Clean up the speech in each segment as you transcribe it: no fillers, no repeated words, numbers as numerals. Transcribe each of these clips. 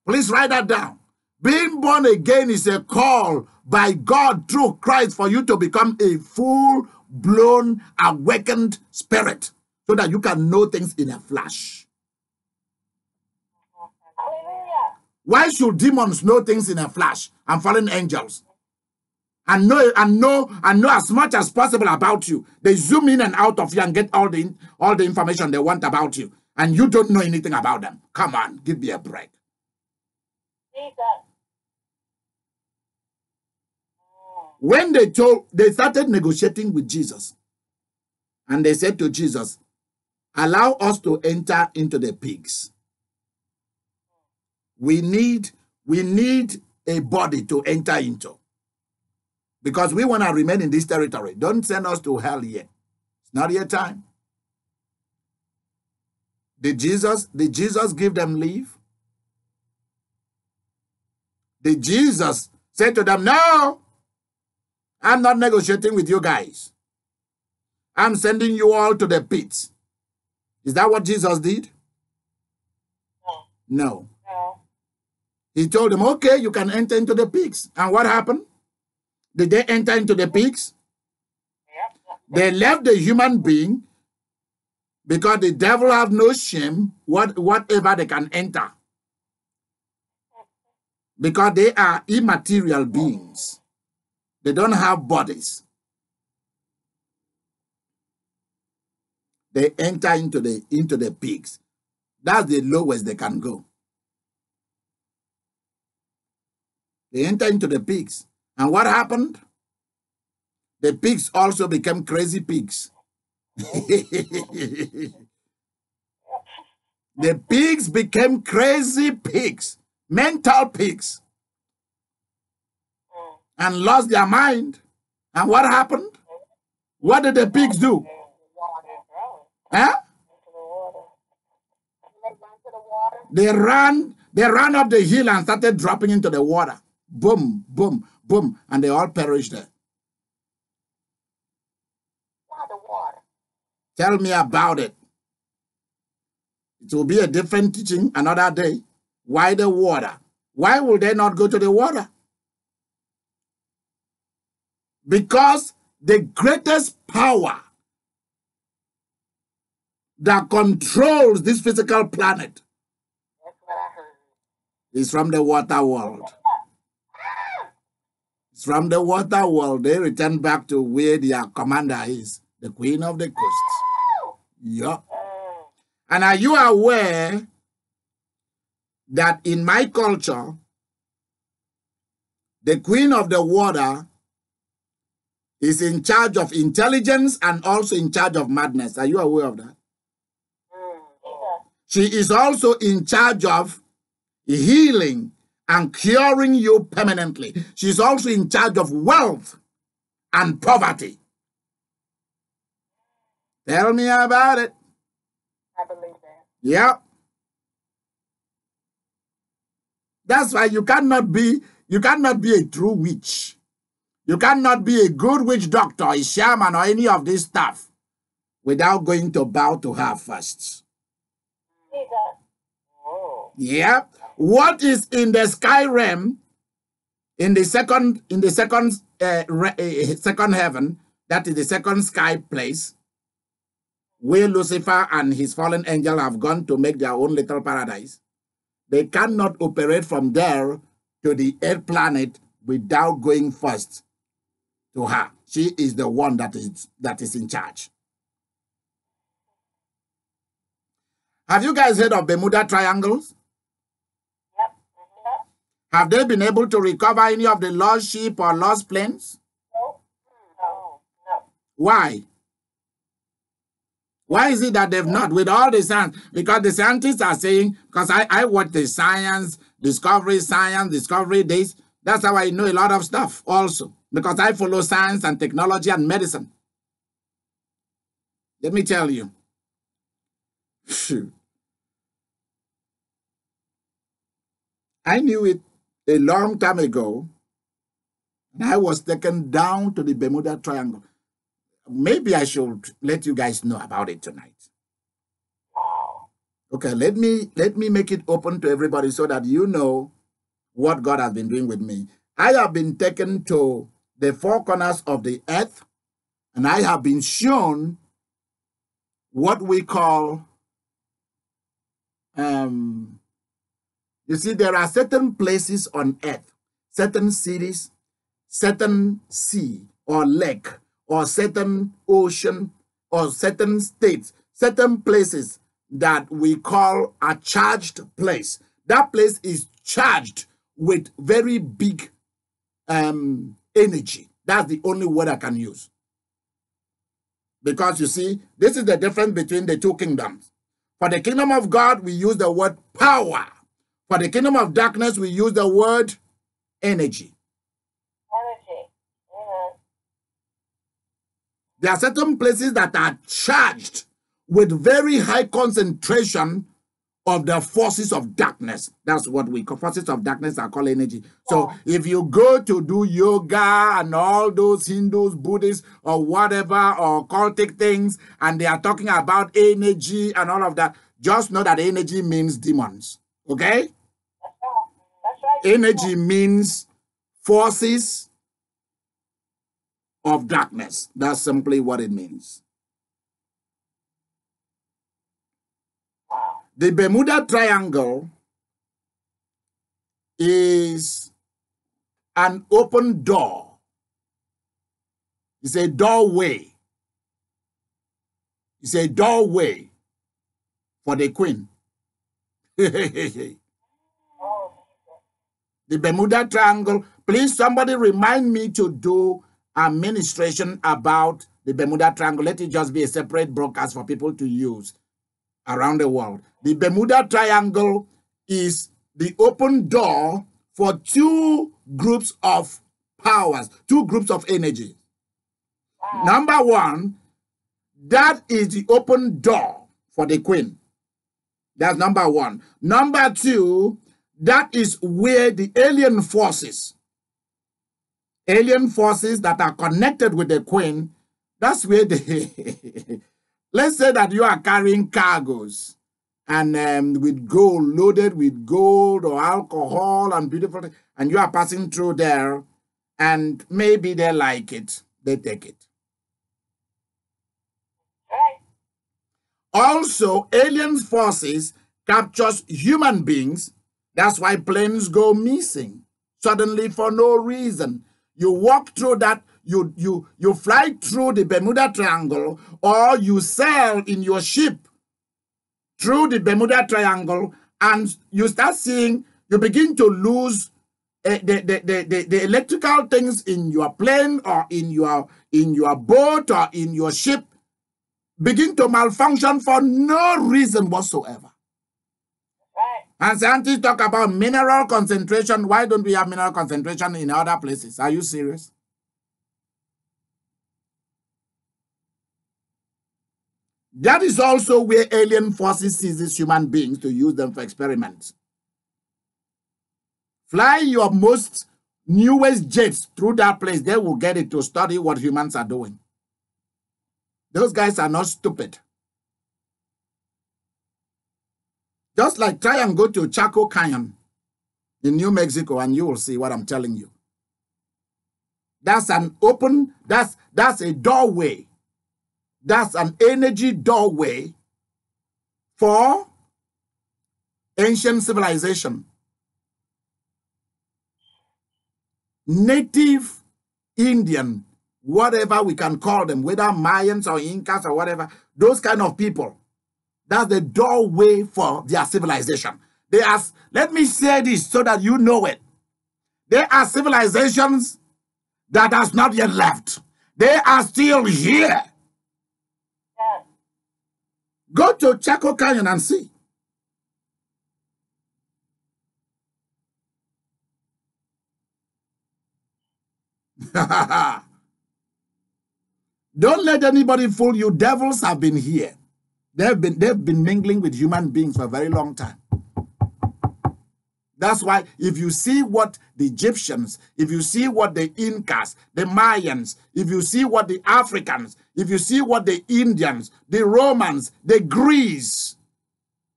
Please write that down. Being born again is a call by God through Christ for you to become a full-blown, awakened spirit so that you can know things in a flash. Why should demons know things in a flash and fallen angels? And know as much as possible about you. They zoom in and out of you and get all the information they want about you. And you don't know anything about them. Come on, give me a break. When they started negotiating with Jesus, and they said to Jesus, allow us to enter into the pigs. We need a body to enter into. Because we want to remain in this territory. Don't send us to hell yet. It's not yet time. Did Jesus give them leave? Did Jesus say to them, no, I'm not negotiating with you guys. I'm sending you all to the pits. Is that what Jesus did? No. He told them, okay, you can enter into the pigs. And what happened? Did they enter into the pigs? They left the human being because the devil have no shame, whatever they can enter. Because they are immaterial beings. They don't have bodies. They enter into the pigs. That's the lowest they can go. They enter into the pigs. And what happened? The pigs also became crazy pigs. The pigs became crazy pigs, mental pigs, and lost their mind. And what happened? What did the pigs do? Huh? They ran up the hill and started dropping into the water. Boom, boom, boom, and they all perished there. Tell me about it. It will be a different teaching another day. Why the water? Why will they not go to the water? Because the greatest power that controls this physical planet is from the water world. It's from the water world. They return back to where their commander is, the Queen of the Coast. Yup. And are you aware that in my culture, the Queen of the Water is in charge of intelligence and also in charge of madness? Are you aware of that? She is also in charge of healing and curing you permanently. She's also in charge of wealth and poverty. Tell me about it. I believe that. Yep. That's why you cannot be a true witch. You cannot be a good witch doctor, a shaman, or any of this stuff without going to bow to her first. Yep. What is in the sky realm, in the second heaven, that is the second sky place, where Lucifer and his fallen angel have gone to make their own little paradise. They cannot operate from there to the earth planet without going first to her. She is the one that is in charge. Have you guys heard of Bermuda Triangles? Yep. Have they been able to recover any of the lost ship or lost planes? No. Why? Why is it that they've not, with all the science? Because the scientists are saying, because I watch the science, discovery days. That's how I know a lot of stuff also. Because I follow science and technology and medicine. Let me tell you. I knew it a long time ago. And I was taken down to the Bermuda Triangle. Maybe I should let you guys know about it tonight. Wow. Okay, let me make it open to everybody so that you know what God has been doing with me. I have been taken to the four corners of the earth, and I have been shown what we call, you see, there are certain places on earth, certain cities, certain sea or lake, or certain ocean, or certain states, certain places that we call a charged place. That place is charged with very big energy. That's the only word I can use. Because you see, this is the difference between the two kingdoms. For the kingdom of God, we use the word power. For the kingdom of darkness, we use the word energy. Energy. There are certain places that are charged with very high concentration of the forces of darkness. That's what we call forces of darkness are called energy. So if you go to do yoga and all those Hindus, Buddhists, or whatever, or cultic things, and they are talking about energy and all of that, just know that energy means demons. Okay? That's right. Energy means forces of darkness. That's simply what it means. The Bermuda Triangle is an open door. It's a doorway. It's a doorway for the queen. The Bermuda Triangle. Please, somebody remind me to do administration about the Bermuda Triangle. Let it just be a separate broadcast for people to use around the world. The Bermuda Triangle is the open door for two groups of powers, two groups of energy. Number one, that is the open door for the queen. That's number one. Number two, that is where the alien forces that are connected with the queen, that's where they, let's say that you are carrying cargoes and with gold, loaded with gold or alcohol and beautiful things, and you are passing through there, and maybe they like it, they take it. Right. Also, alien forces captures human beings. That's why planes go missing suddenly for no reason. You walk through that, you fly through the Bermuda Triangle, or you sail in your ship through the Bermuda Triangle, and you start seeing, you begin to lose the electrical things in your plane or in your boat or in your ship begin to malfunction for no reason whatsoever. Right. And scientists talk about mineral concentration. Why don't we have mineral concentration in other places? Are you serious? That is also where alien forces seizes human beings to use them for experiments. Fly your most newest jets through that place. They will get it to study what humans are doing. Those guys are not stupid. Just like try and go to Chaco Canyon in New Mexico and you will see what I'm telling you. That's an open, that's a doorway. That's an energy doorway for ancient civilization. Native Indian, whatever we can call them, whether Mayans or Incas or whatever, those kind of people. That's the doorway for their civilization. They are, let me say this so that you know it. There are civilizations that has not yet left. They are still here. Yeah. Go to Chaco Canyon and see. Don't let anybody fool you. Devils have been here. They've been mingling with human beings for a very long time. That's why if you see what the Egyptians, if you see what the Incas, the Mayans, if you see what the Africans, if you see what the Indians, the Romans, the Greeks,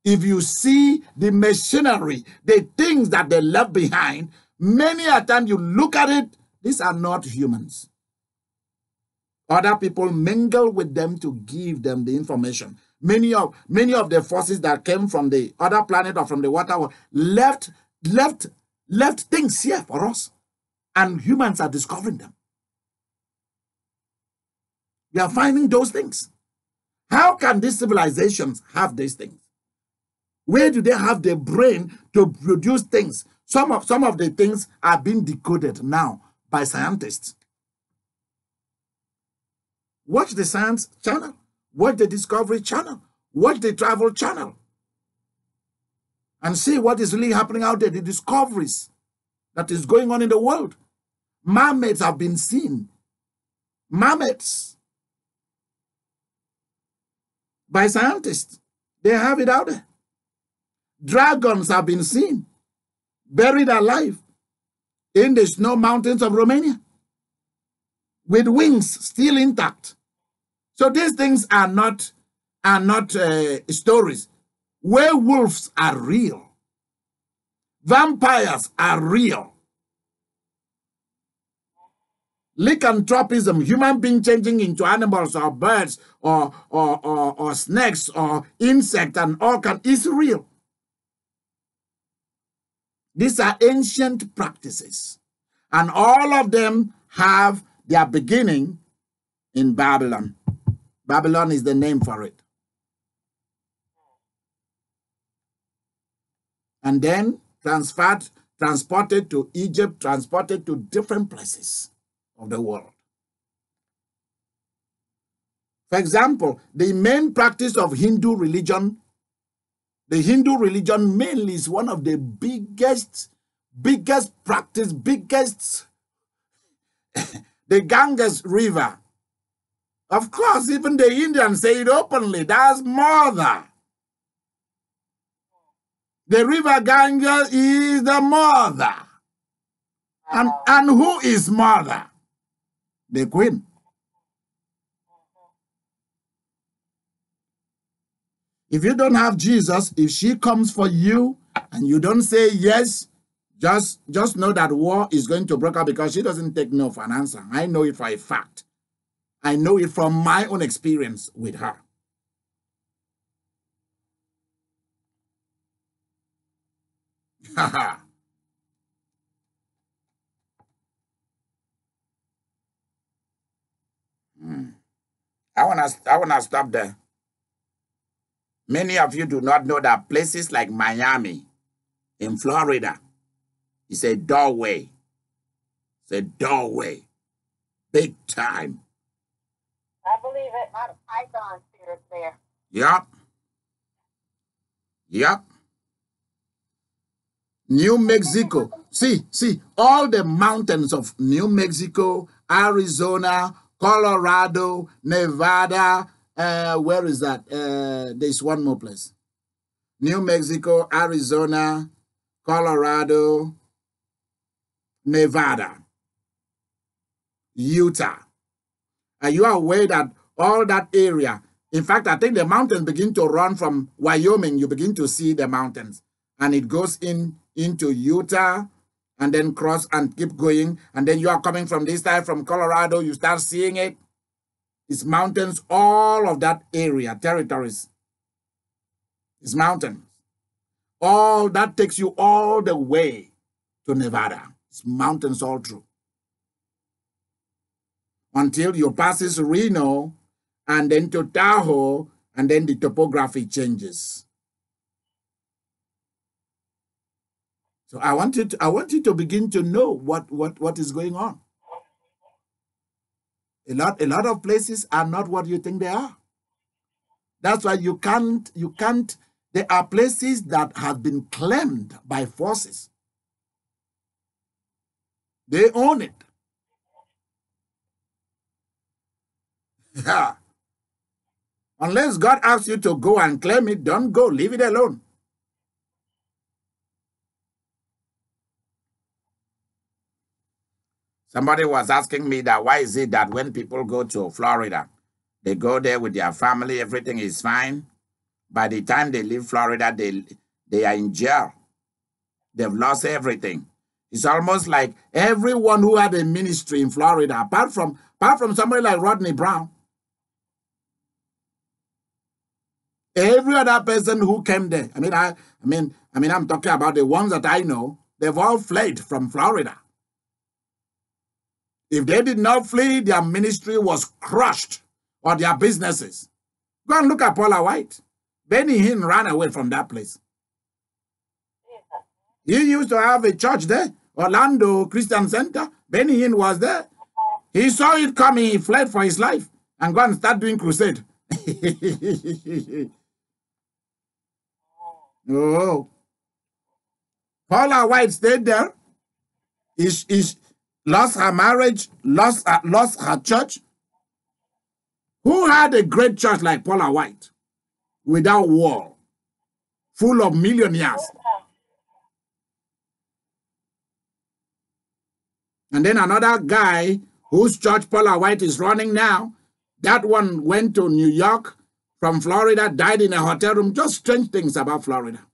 if you see the machinery, the things that they left behind, many a time you look at it, these are not humans. Other people mingle with them to give them the information. Many of the forces that came from the other planet or from the water world left things here for us. And humans are discovering them. We are finding those things. How can these civilizations have these things? Where do they have the brain to produce things? Some of the things are being decoded now by scientists. Watch the Science Channel. Watch the Discovery Channel. Watch the Travel Channel. And see what is really happening out there, the discoveries that is going on in the world. Mermaids have been seen. Mermaids. By scientists. They have it out there. Dragons have been seen, buried alive in the snow mountains of Romania, with wings still intact. So these things are not stories. Werewolves are real. Vampires are real. Lycanthropism, human being changing into animals or birds or snakes or insects and all is real. These are ancient practices, and all of them have their beginning in Babylon. Babylon is the name for it. And then transported to Egypt, transported to different places of the world. For example, the main practice of Hindu religion, the Hindu religion mainly is one of the biggest practice, the Ganges River. Of course, even the Indians say it openly, that's mother. The river Ganges is the mother. And who is mother? The queen. If you don't have Jesus, if she comes for you and you don't say yes, just know that war is going to break out, because she doesn't take no for an answer. I know it for a fact. I know it from my own experience with her. I wanna stop there. Many of you do not know that places like Miami in Florida is a doorway. It's a doorway. Big time. I believe it. A lot of python spirits there. Yep. Yep. New Mexico. See, all the mountains of New Mexico, Arizona, Colorado, Nevada. Where is that? There's one more place. New Mexico, Arizona, Colorado, Nevada, Utah. Are you aware that all that area, in fact, I think the mountains begin to run from Wyoming, you begin to see the mountains, and it goes into Utah, and then cross and keep going, and then you are coming from this side, from Colorado, you start seeing it. It's mountains, all of that area, territories. It's mountains. All that takes you all the way to Nevada. It's mountains all through. Until you passes Reno, and then to Tahoe, and then the topography changes. So I want you to begin to know what is going on. A lot of places are not what you think they are. That's why you can't, there are places that have been claimed by forces. They own it. Yeah. Unless God asks you to go and claim it, don't go, leave it alone. Somebody was asking me that why is it that when people go to Florida, they go there with their family, everything is fine. By the time they leave Florida, they are in jail. They've lost everything. It's almost like everyone who had a ministry in Florida, apart from somebody like Rodney Brown, every other person who came there. I'm talking about the ones that I know. They've all fled from Florida. If they did not flee, their ministry was crushed, or their businesses. Go and look at Paula White. Benny Hinn ran away from that place. He used to have a church there, Orlando Christian Center. Benny Hinn was there. He saw it coming. He fled for his life and go and start doing crusade. Oh, Paula White stayed there. Is lost her marriage, lost her church. Who had a great church like Paula White without war, full of millionaires? And then another guy whose church Paula White is running now, that one went to New York from Florida, died in a hotel room. Just strange things about Florida.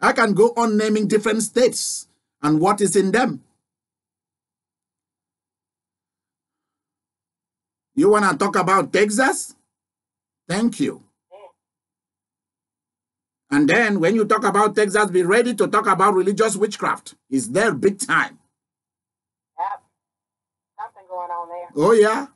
I can go on naming different states and what is in them. You want to talk about Texas? Thank you. And then when you talk about Texas, be ready to talk about religious witchcraft. It's there big time. Yep. Something going on there. Oh, yeah.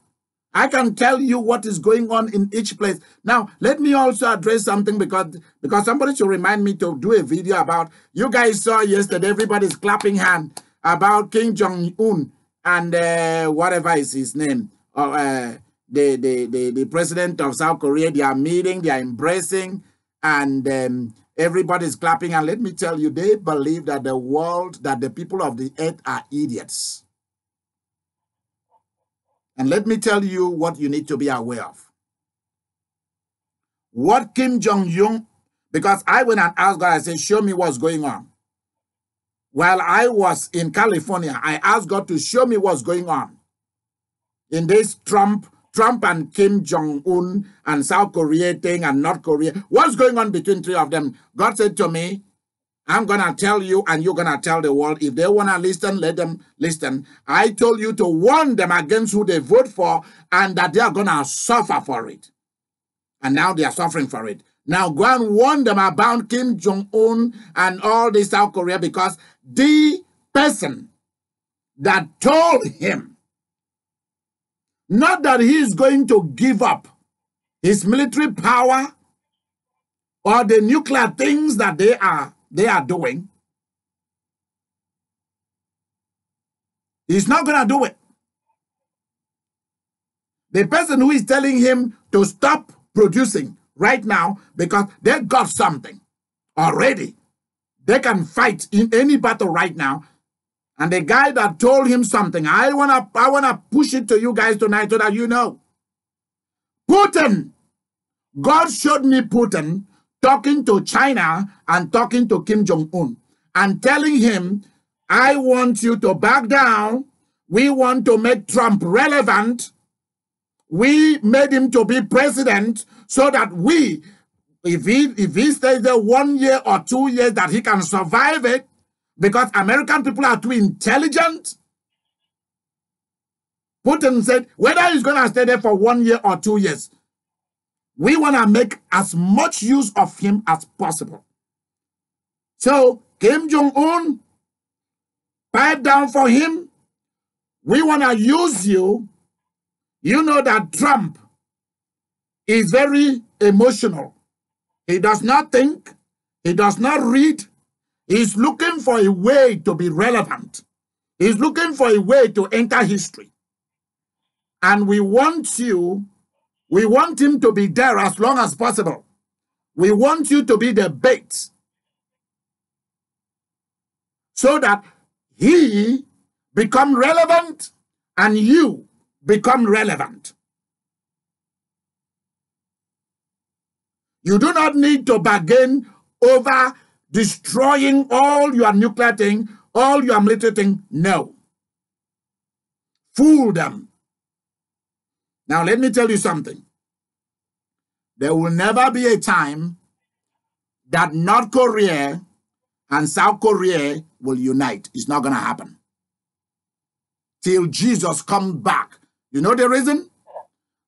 I can tell you what is going on in each place. Now, let me also address something because somebody should remind me to do a video about, you guys saw yesterday, everybody's clapping hand about Kim Jong-un and whatever is his name, the president of South Korea. They are meeting, they are embracing, and everybody's clapping. And let me tell you, they believe that the people of the earth are idiots. And let me tell you what you need to be aware of. What Kim Jong-un, because I went and asked God, I said, show me what's going on. While I was in California, I asked God to show me what's going on in this Trump and Kim Jong-un and South Korea thing and North Korea. What's going on between three of them? God said to me, I'm going to tell you and you're going to tell the world. If they want to listen, let them listen. I told you to warn them against who they vote for and that they are going to suffer for it. And now they are suffering for it. Now go and warn them about Kim Jong-un and all this South Korea, because the person that told him not that he is going to give up his military power or the nuclear things that they are doing. He's not going to do it. The person who is telling him to stop producing right now, because they got something already. They can fight in any battle right now. And the guy that told him something, I wanna push it to you guys tonight so that you know. Putin, God showed me Putin talking to China and talking to Kim Jong-un and telling him, I want you to back down. We want to make Trump relevant. We made him to be president so that if he stays there 1 year or 2 years, that he can survive it, because American people are too intelligent. Putin said, whether he's going to stay there for 1 year or 2 years, we want to make as much use of him as possible. So Kim Jong-un, pipe down for him. We want to use you. You know that Trump is very emotional. He does not think. He does not read. He's looking for a way to be relevant. He's looking for a way to enter history. And we want him to be there as long as possible. We want you to be the bait so that he become relevant and you become relevant. You do not need to bargain over destroying all your nuclear thing, all your military thing. No. fool them. Now, let me tell you something. There will never be a time that North Korea and South Korea will unite. It's not going to happen till Jesus comes back. You know the reason?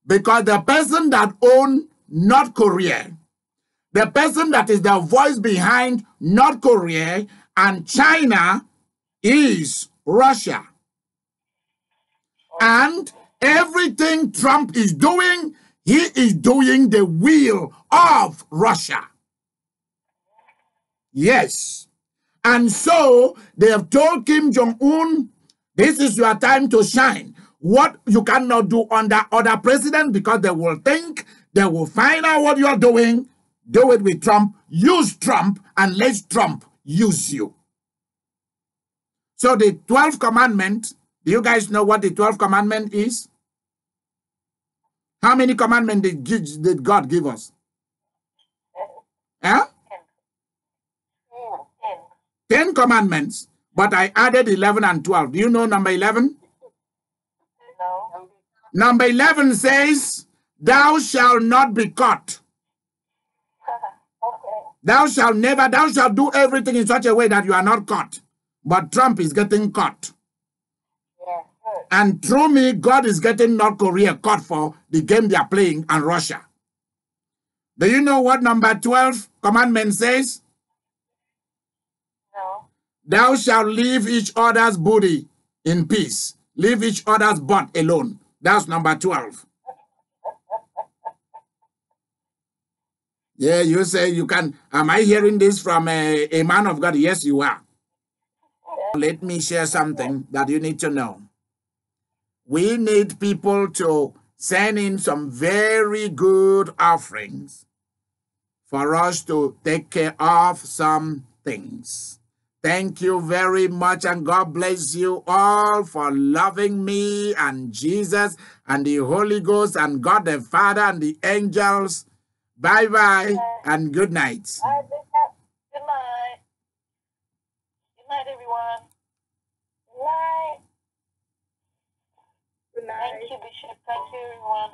Because the person that owns North Korea, the person that is the voice behind North Korea and China is Russia. And everything Trump is doing, he is doing the will of Russia. Yes. And so they have told Kim Jong-un, this is your time to shine. What you cannot do under other presidents, because they will think, they will find out what you are doing. Do it with Trump. Use Trump and let Trump use you. So the 12th commandment, do you guys know what the 12th commandment is? How many commandments did God give us? Huh? 10 commandments, but I added 11 and 12. Do you know number 11? No. Number 11 says, thou shalt not be caught. Okay. Thou shalt do everything in such a way that you are not caught. But Trump is getting caught. Yeah, good. And through me, God is getting North Korea caught for the game they are playing and Russia. Do you know what number 12 commandment says? No. Thou shalt leave each other's body in peace. Leave each other's butt alone. That's number 12. Yeah, you say you can. Am I hearing this from a man of God? Yes, you are. Let me share something that you need to know. We need people to send in some very good offerings for us to take care of some things. Thank you very much, and God bless you all for loving me and Jesus and the Holy Ghost and God the Father and the angels. Bye-bye and good night. Bye, Bishop. Good night. Good night, everyone. Good night. Good night. Thank you, Bishop. Thank you, everyone.